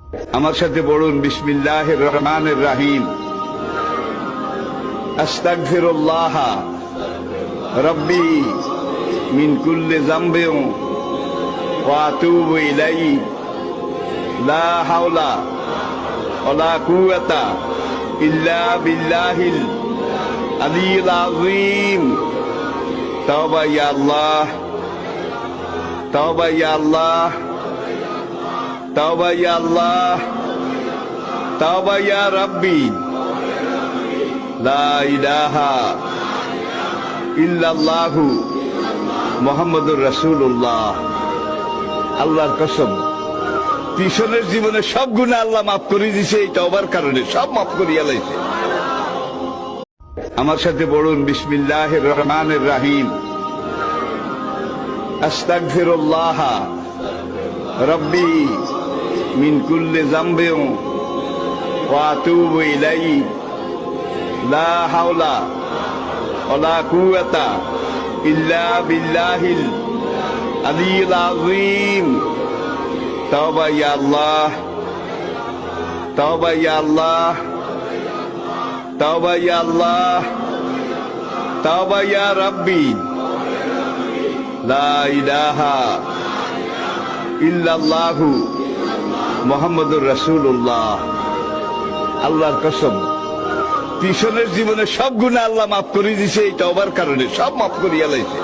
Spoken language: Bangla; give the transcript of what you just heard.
আমার সাথে পড়ুন বিসমিল্লাহির রহমানির রহিম। আস্তাগফিরুল্লাহ রব্বি মিন কুল্লি যামবিন ওয়া আতুবু ইলাইহি লা হাওলা ওয়ালা কুওয়াতা ইল্লা বিল্লাহিল আলিয়্যিল আযীম। তাওবা ইয়া আল্লাহ, তাওবা ইয়া আল্লাহ, তাওবা ইয়া আল্লাহ, তাওবা ইয়া রাব্বি, লা ইলাহা ইল্লাল্লাহু মুহাম্মাদুর রাসূলুল্লাহ। আল্লাহর কসম, পিছনের জীবনে সব গুনাহ আল্লাহ মাফ করে দিয়েছে এই তওবার কারণে, সব মাফ করিয়া লাইছে। আমার সাথে পড়ুন বিসমিল্লাহির রহমানির রহিম। আস্তাগফিরুল্লাহ রব্বি মিন কুল্লি যামবিন ওয়া আতুবু ইলাইহি লা হাওলা ওয়ালা কুওয়াতা ইল্লা বিল্লাহিল আলিয়্যিল আযীম। তাওবা ইয়া আল্লাহ, তাওবা ইয়া আল্লাহ, তাওবা ইয়া আল্লাহ, তাওবা ইয়া রাব্বি, লা ইলাহা ইল্লাল্লাহু মুহাম্মাদুর রাসূলুল্লাহ। আল্লাহর কসম, পিছনের জীবনে সব গুনাহ আল্লাহ মাফ করে দিয়েছে এই তওবার কারণে, সব মাফ করিয়া লাইছে।